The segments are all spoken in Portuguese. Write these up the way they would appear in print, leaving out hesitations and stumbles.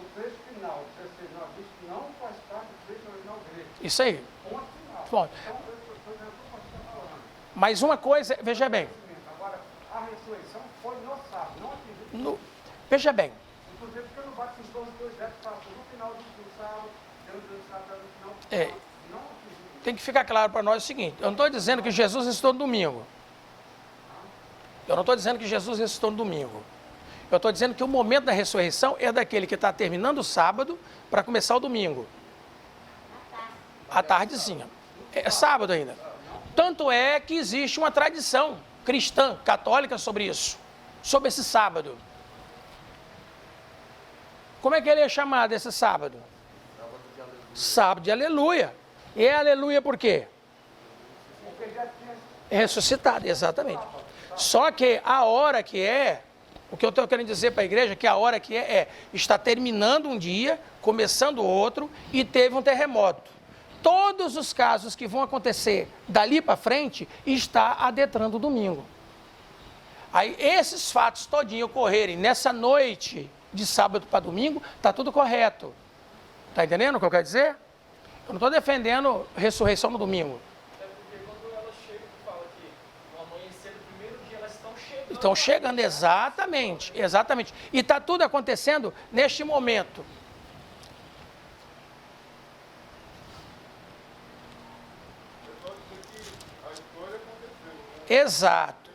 O trecho final, 16:9, diz que não faz parte do trecho original grego. Isso aí. Ponto final. Bom, Então, eu estou dizendo tudo o que você está falando. mas uma coisa, veja bem. Agora, a ressurreição foi no sábado, não atingiu. Veja bem. Inclusive, porque no Bate dos 2 versos fala que no final do sábado, Deus deu o sábado no final. Não atingiu. Tem que ficar claro para nós o seguinte: eu não estou dizendo que Jesus ressuscitou no domingo. Eu não estou dizendo que Jesus ressuscitou no domingo. Eu estou dizendo que o momento da ressurreição é daquele que está terminando o sábado para começar o domingo. À tardezinha. É sábado ainda. Tanto é que existe uma tradição cristã, católica sobre isso. Sobre esse sábado. Como é que ele é chamado esse sábado? Sábado de aleluia. E é aleluia por quê? É ressuscitado, exatamente. Só que a hora que é, o que eu estou querendo dizer para a igreja, que a hora que está terminando um dia, começando outro, e teve um terremoto. Todos os casos que vão acontecer dali para frente, está adentrando o domingo. Aí esses fatos todinhos ocorrerem nessa noite de sábado para domingo, está tudo correto. Está entendendo o que eu quero dizer? Eu não estou defendendo ressurreição no domingo. Até porque quando elas chegam, fala que no amanhecer do primeiro dia elas estão chegando. Estão chegando, exatamente, exatamente. E está tudo acontecendo neste momento. Exato.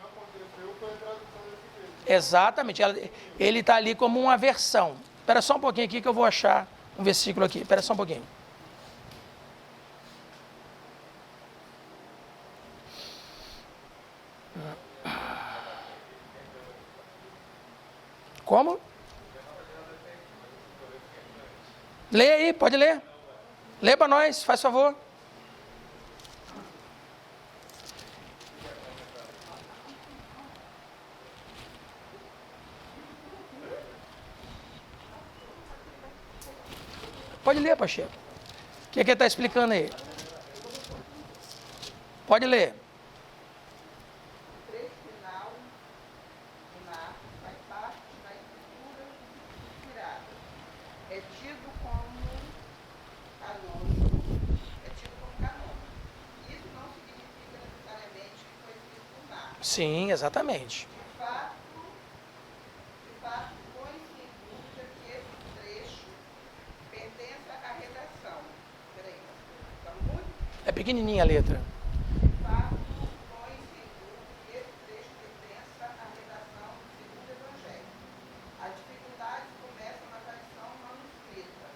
Exatamente. Ele está ali como uma versão. Espera só um pouquinho aqui que eu vou achar um versículo aqui. Espera só um pouquinho. Como? Lê aí, pode ler. Lê para nós, faz favor. Pode ler, Pacheco. O que ele está explicando aí? Pode ler. O trecho final de Marcos faz parte da escritura inspirada. É tido como canônico. Isso não significa necessariamente que foi escrito por Marcos. Sim, exatamente. De fato, põe-se em dúvida que esse trecho pertence à redação. Peraí, está muito. É pequenininha a letra. De fato, põe-se em dúvida que esse trecho pertence à redação do segundo evangelho. As dificuldades começam na tradição manuscrita.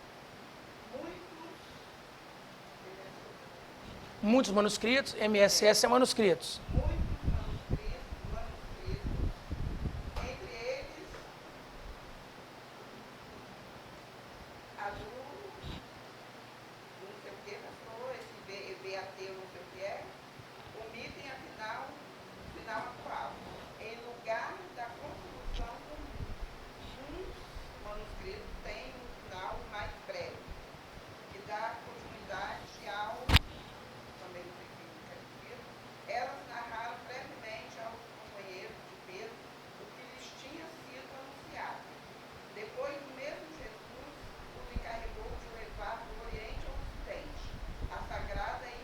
Muitos manuscritos, MSS é manuscritos. Entre eles, a do não sei o que, pastor, esse BAT, não sei o que é, omitem afinal o final atual. Em lugar da construção comum, uns manuscritos têm um final mais breve, que dá continuidade ao, também não sei o que quer dizer, elas narraram brevemente aos companheiros de Pedro o que lhes tinha sido anunciado. Depois, o mesmo Jesus os encarregou de levar do Oriente ao Ocidente a sagrada e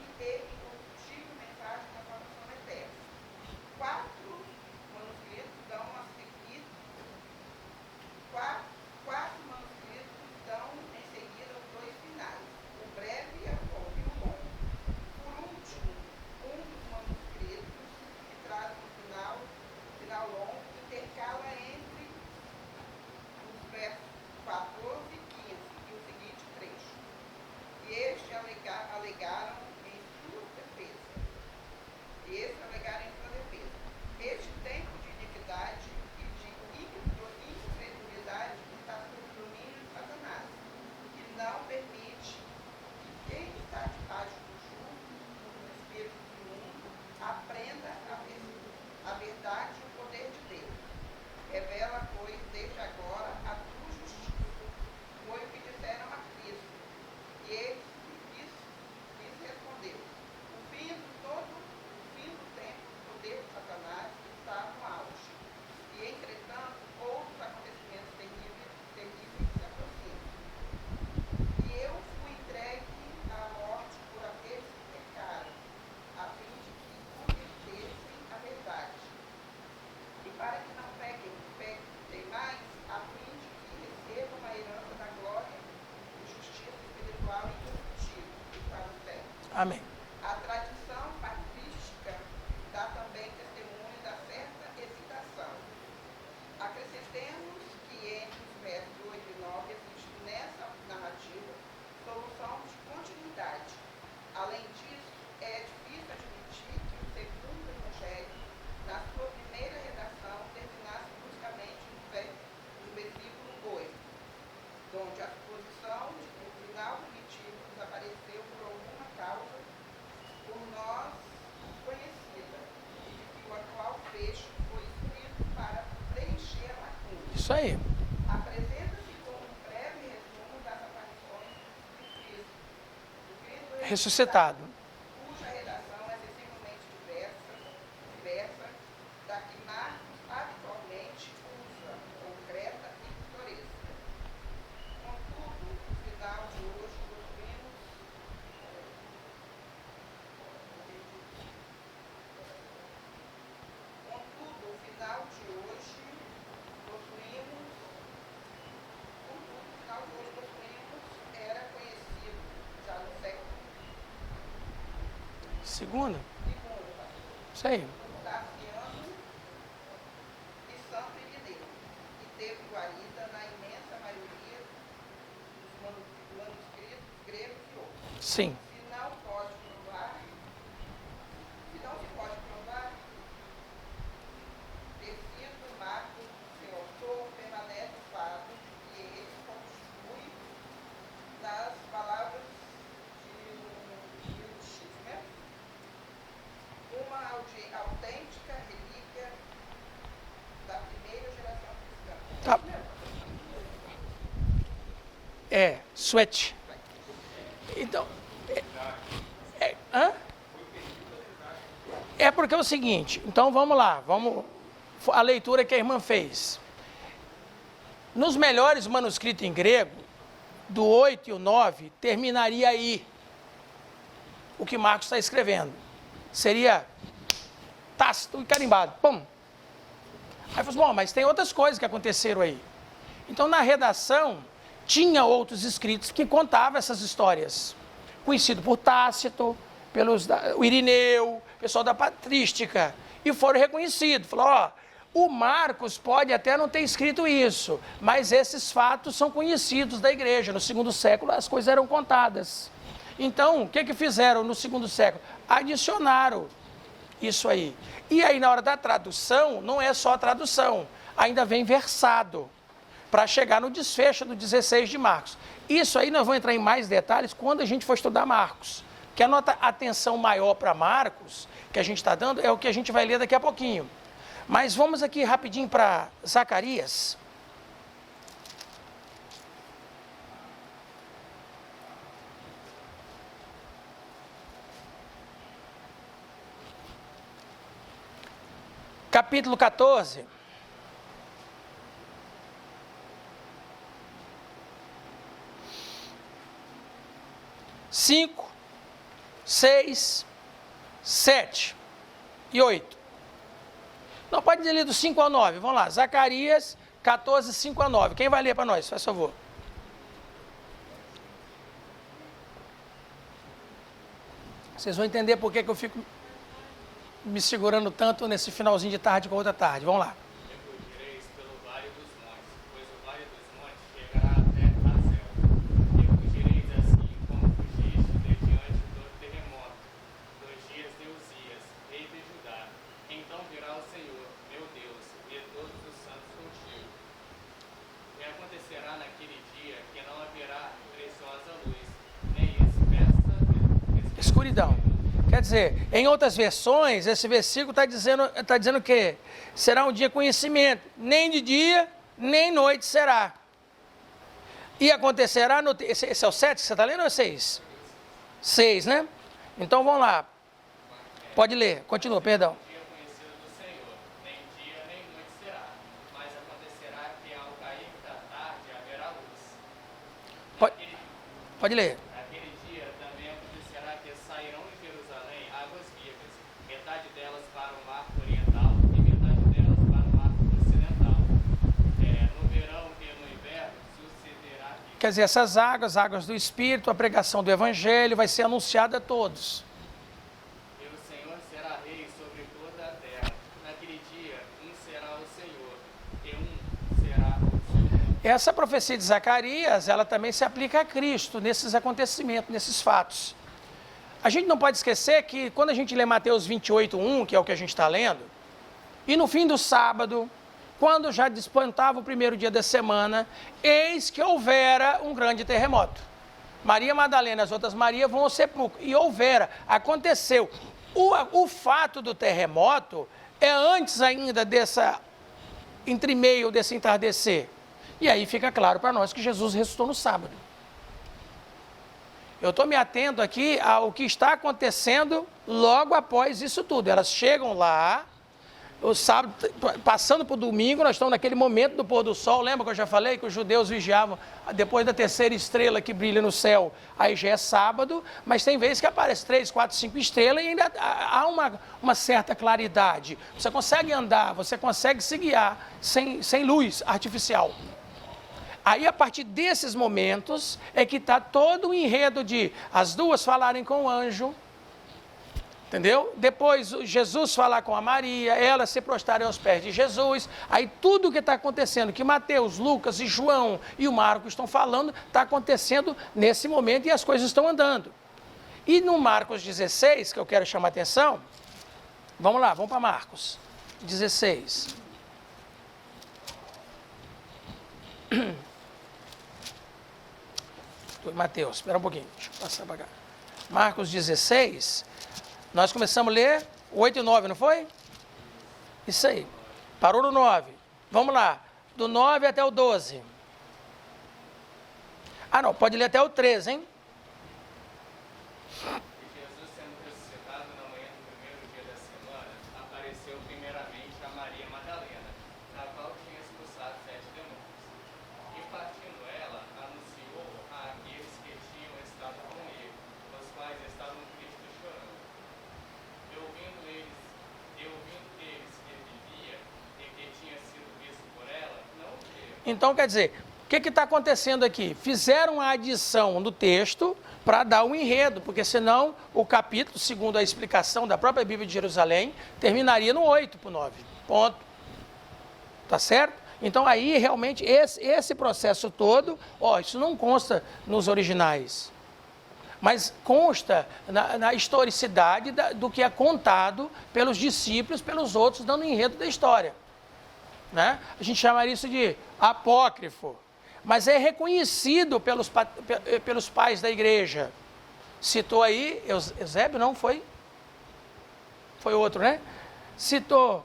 Amém. A tradição patrística dá também testemunho da certa hesitação. Acrescentemos que entre os versos 8 e 9 existe nessa narrativa solução de continuidade. Além disso, é difícil admitir que o segundo evangelho, na sua primeira redação, terminasse bruscamente no versículo 8, onde a suposição de que o final primitivo desapareceu por alguma causa por nós conhecida e de que o atual fecho foi escrito para preencher a lacuna. Isso aí. Apresenta-se como um breve resumo das aparições de Cristo, do Cristo Ressuscitado. cuja redação é sensivelmente diversa da que Marcos habitualmente usa, concreta e pitoresca. Contudo, no final de hoje, possuímos era conhecido já no século Segundo. II, Isso aí. Daciano e Santo Irineu, e teve guarida na imensa maioria dos manuscritos gregos e outros. Sim. Se não se pode provar ter sido Marcos seu autor, permanece o fato de que ele constitui nas palavras de Schmidt uma autêntica relíquia da primeira geração cristã. Tá. É, Swetch. Então, hã? É porque é o seguinte, então vamos lá, a leitura que a irmã fez. Nos melhores manuscritos em grego, do 8 e o 9, terminaria aí o que Marcos está escrevendo. Seria tácito e carimbado. Pum. Aí falou assim, bom, mas tem outras coisas que aconteceram aí. Então, na redação, tinha outros escritos que contavam essas histórias. Conhecido por Tácito, o Irineu, pessoal da patrística. E foram reconhecidos. Falou, ó, o Marcos pode até não ter escrito isso, mas esses fatos são conhecidos da igreja. No segundo século, as coisas eram contadas. Então, o que fizeram no segundo século? Adicionaram isso aí. E aí, na hora da tradução, não é só a tradução, ainda vem versado, para chegar no desfecho do 16 de Marcos. Isso aí nós vamos entrar em mais detalhes quando a gente for estudar Marcos. Que a nossa atenção maior para Marcos, que a gente está dando, é o que a gente vai ler daqui a pouquinho. Mas vamos aqui rapidinho para Zacarias. Capítulo 14. Cinco, 6, 7 e 8. Não, pode ler do 5 ao 9. Vamos lá. Zacarias 14, 5 a 9. Quem vai ler para nós? Faz favor. Vocês vão entender por que eu fico me segurando tanto nesse finalzinho de tarde com a outra tarde. Vamos lá. Refugireis pelo Vale dos Montes, pois o Vale dos Montes chegará até a céu. Refugireis assim como fugiste diante do terremoto, dos dias de Uzias, rei de Judá. Então virá o Senhor, meu Deus, e todos os santos contigo. E acontecerá naquele dia que não haverá preciosa luz, nem espessa Escuridão. Quer dizer, em outras versões, esse versículo está dizendo que será um dia conhecimento, nem de dia, nem noite será. E acontecerá no... Esse é o 7 que você está lendo ou é 6? 6, né? Então vamos lá. Pode ler, continua, perdão. dia conhecido do Senhor, nem dia nem noite será, mas acontecerá que ao cair da tarde haverá luz. Pode ler. Naquele dia também acontecerá que sairão de Jerusalém águas vivas, metade delas para o mar oriental e metade delas para o mar ocidental. No verão e no inverno sucederá Quer dizer, essas águas do Espírito, a pregação do Evangelho vai ser anunciada a todos. E o Senhor será rei sobre toda a terra. Naquele dia, um será o Senhor, e um será o Senhor. Essa profecia de Zacarias, ela também se aplica a Cristo, nesses acontecimentos, nesses fatos. A gente não pode esquecer que quando a gente lê Mateus 28:1, que é o que a gente está lendo, e no fim do sábado, quando já despontava o primeiro dia da semana, eis que houvera um grande terremoto. Maria Madalena e as outras Marias vão ao sepulcro. E aconteceu. O fato do terremoto é antes ainda entre meio desse entardecer. E aí fica claro para nós que Jesus ressuscitou no sábado. Eu estou me atendo aqui ao que está acontecendo logo após isso tudo. Elas chegam lá, o sábado, passando para o domingo, nós estamos naquele momento do pôr do sol. Lembra que eu já falei que os judeus vigiavam depois da terceira estrela que brilha no céu, aí já é sábado, mas tem vezes que aparece 3, 4, 5 estrelas e ainda há uma certa claridade. Você consegue andar, você consegue se guiar sem luz artificial. Aí, a partir desses momentos, é que está todo o enredo de as duas falarem com o anjo, entendeu? Depois, Jesus falar com a Maria, elas se prostrarem aos pés de Jesus. Aí, tudo o que está acontecendo, que Mateus, Lucas e João e o Marcos estão falando, está acontecendo nesse momento e as coisas estão andando. E no Marcos 16, que eu quero chamar a atenção, vamos lá, vamos para Marcos 16. Mateus, espera um pouquinho, deixa eu passar para cá. Marcos 16, nós começamos a ler 8 e 9, não foi? Isso aí. Parou no 9. Vamos lá, do 9 até o 12. Ah, não, pode ler até o 13, hein? E Jesus, sendo ressuscitado na manhã do primeiro dia da semana, apareceu primeiramente a Maria Madalena, na qual tinha expulsado 7 demônios. E partindo ela, anunciou a aqueles que tinham estado com ele, os quais estavam tristes chorando. E ouvindo eles que vivia e que tinha sido visto por ela, não o creram. Então, quer dizer, o que está acontecendo aqui? Fizeram a adição do texto para dar um enredo, porque senão o capítulo, segundo a explicação da própria Bíblia de Jerusalém, terminaria no 8 para o 9. Ponto. Tá certo? Então, aí, realmente, esse processo todo, isso não consta nos originais, mas consta na historicidade do que é contado pelos discípulos, pelos outros, dando enredo da história. Né? A gente chamaria isso de apócrifo, mas é reconhecido pelos pais da igreja. Citou aí, Eusébio não foi? Foi outro, né? Citou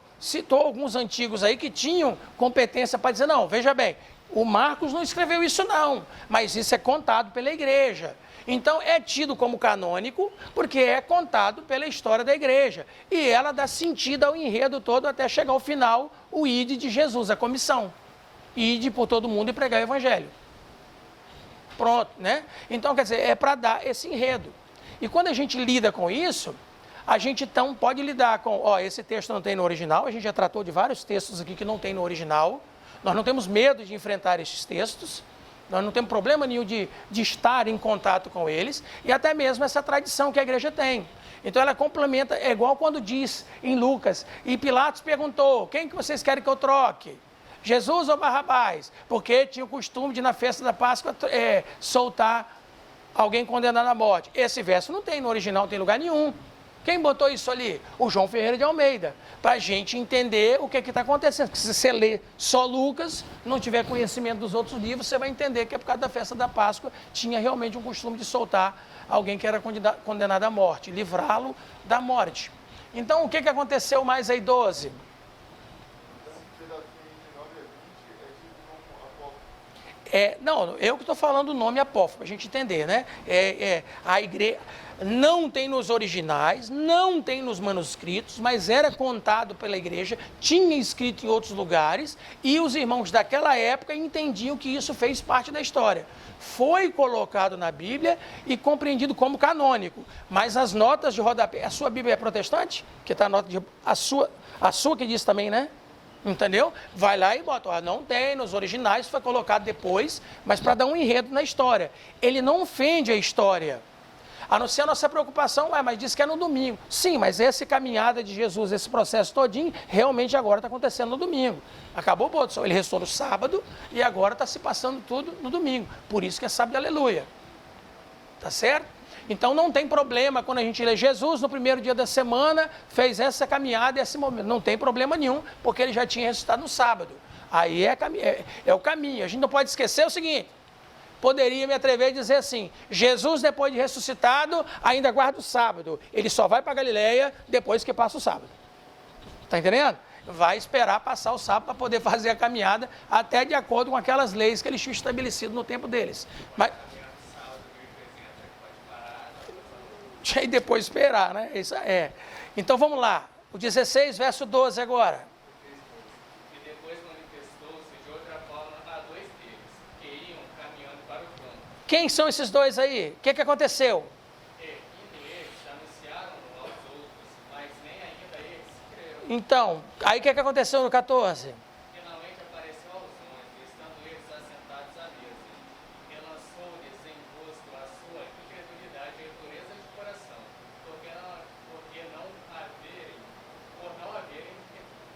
alguns antigos aí que tinham competência para dizer, não, veja bem, o Marcos não escreveu isso não, mas isso é contado pela igreja. Então é tido como canônico porque é contado pela história da igreja. E ela dá sentido ao enredo todo até chegar ao final, o ide de Jesus, a comissão. Ide por todo mundo e pregar o evangelho. Pronto, né? Então, quer dizer, é para dar esse enredo. E quando a gente lida com isso, a gente então pode lidar com, esse texto não tem no original, a gente já tratou de vários textos aqui que não tem no original, nós não temos medo de enfrentar esses textos, nós não temos problema nenhum de estar em contato com eles, e até mesmo essa tradição que a igreja tem. Então ela complementa, é igual quando diz em Lucas, e Pilatos perguntou, quem que vocês querem que eu troque? Jesus ou Barrabás? Porque tinha o costume de na festa da Páscoa soltar alguém condenado à morte. Esse verso não tem no original, não tem lugar nenhum. Quem botou isso ali? O João Ferreira de Almeida, para a gente entender o que está acontecendo. Porque se você ler só Lucas, não tiver conhecimento dos outros livros, você vai entender que é por causa da festa da Páscoa, tinha realmente um costume de soltar alguém que era condenado à morte, livrá-lo da morte. Então, o que aconteceu mais aí, 12? Não, eu que estou falando o nome apócrifo, para a gente entender, né? A igreja não tem nos originais, não tem nos manuscritos, mas era contado pela igreja, tinha escrito em outros lugares, e os irmãos daquela época entendiam que isso fez parte da história. Foi colocado na Bíblia e compreendido como canônico, mas as notas de rodapé, a sua Bíblia é protestante? Que está a nota de, a sua que diz também, né? Entendeu? Vai lá e bota, não tem, nos originais foi colocado depois, mas para dar um enredo na história. Ele não ofende a história. A não ser a nossa preocupação, mas diz que é no domingo. Sim, mas essa caminhada de Jesus, esse processo todinho, realmente agora está acontecendo no domingo. Acabou o boto, ele restou no sábado e agora está se passando tudo no domingo. Por isso que é sábado, aleluia. Tá certo? Então não tem problema quando a gente lê Jesus no primeiro dia da semana, fez essa caminhada e esse momento. Não tem problema nenhum, porque ele já tinha ressuscitado no sábado. Aí é o caminho. A gente não pode esquecer o seguinte, poderia me atrever a dizer assim, Jesus depois de ressuscitado ainda guarda o sábado. Ele só vai para Galileia depois que passa o sábado. Está entendendo? Vai esperar passar o sábado para poder fazer a caminhada até de acordo com aquelas leis que eles tinham estabelecido no tempo deles. Mas... e depois esperar, né? Isso é. Então vamos lá. O 16, verso 12 agora. E depois manifestou-se de outra forma a dois deles, que iam caminhando para o campo. Quem são esses dois aí? O que aconteceu? E, indo eles, anunciaram aos outros, mas nem ainda eles creram. Então, aí o que aconteceu no 14? Finalmente apareceu aos homens, estando eles assentados à mesa. Relançou-lhes em rosto a sua incredulidade e dureza de coração, por não haverem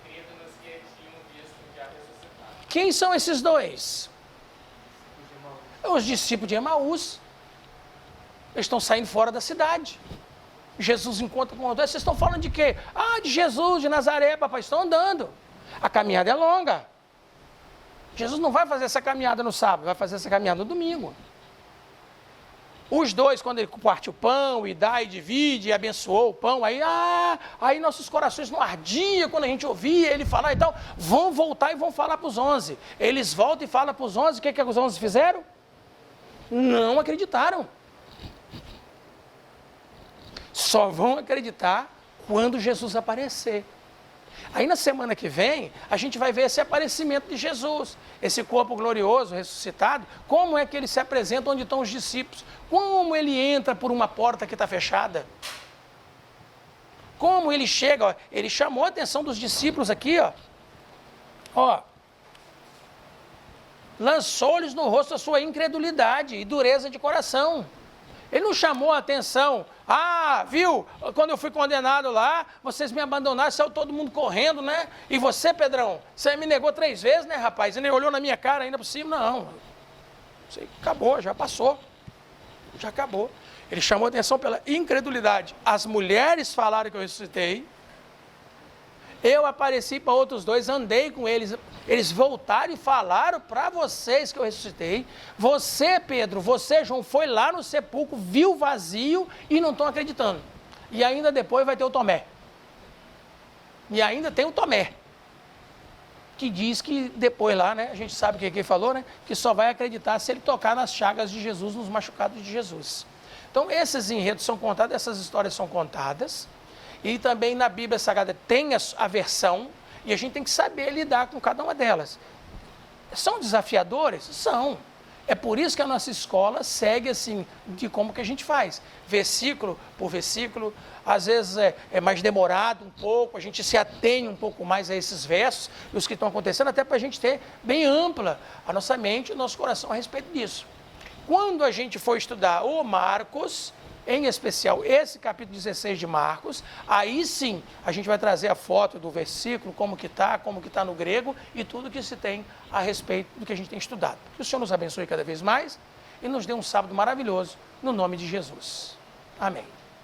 crido nos que tinham visto já ressuscitado. Quem são esses dois? Os discípulos de Emaús. Eles estão saindo fora da cidade. Jesus encontra com dois. Vocês estão falando de quê? Ah, de Jesus, de Nazaré, papai. Estão andando. A caminhada é longa. Jesus não vai fazer essa caminhada no sábado, vai fazer essa caminhada no domingo. Os dois, quando ele parte o pão e dá e divide e abençoou o pão, aí nossos corações não ardiam quando a gente ouvia ele falar e tal. Vão voltar e vão falar para os 11. Eles voltam e falam para os 11. O que os 11 fizeram? Não acreditaram. Só vão acreditar quando Jesus aparecer. Aí na semana que vem, a gente vai ver esse aparecimento de Jesus, esse corpo glorioso, ressuscitado, como é que ele se apresenta, onde estão os discípulos, como ele entra por uma porta que está fechada, como ele chega, ele chamou a atenção dos discípulos aqui, lançou-lhes no rosto a sua incredulidade e dureza de coração. Ele não chamou a atenção, viu, quando eu fui condenado lá, vocês me abandonaram, saiu todo mundo correndo, né? E você, Pedrão, você me negou 3 vezes, né, rapaz? Ele olhou na minha cara ainda por cima, não. Isso aí acabou, já passou, já acabou. Ele chamou a atenção pela incredulidade. As mulheres falaram que eu ressuscitei, eu apareci para outros 2, andei com eles, eles voltaram e falaram para vocês que eu ressuscitei. Você, Pedro, você, João, foi lá no sepulcro, viu vazio e não estão acreditando. E ainda depois vai ter o Tomé. E ainda tem o Tomé, que diz que depois lá, né, a gente sabe o que ele falou, né, que só vai acreditar se ele tocar nas chagas de Jesus, nos machucados de Jesus. Então esses enredos são contados, essas histórias são contadas. E também na Bíblia Sagrada tem a versão, e a gente tem que saber lidar com cada uma delas. São desafiadores? São. É por isso que a nossa escola segue assim, de como que a gente faz. Versículo por versículo, às vezes é mais demorado um pouco, a gente se atém um pouco mais a esses versos, e os que estão acontecendo, até para a gente ter bem ampla a nossa mente e o nosso coração a respeito disso. Quando a gente for estudar o Marcos, em especial esse capítulo 16 de Marcos, aí sim a gente vai trazer a foto do versículo, como que está no grego e tudo que se tem a respeito do que a gente tem estudado. Que o Senhor nos abençoe cada vez mais e nos dê um sábado maravilhoso no nome de Jesus. Amém.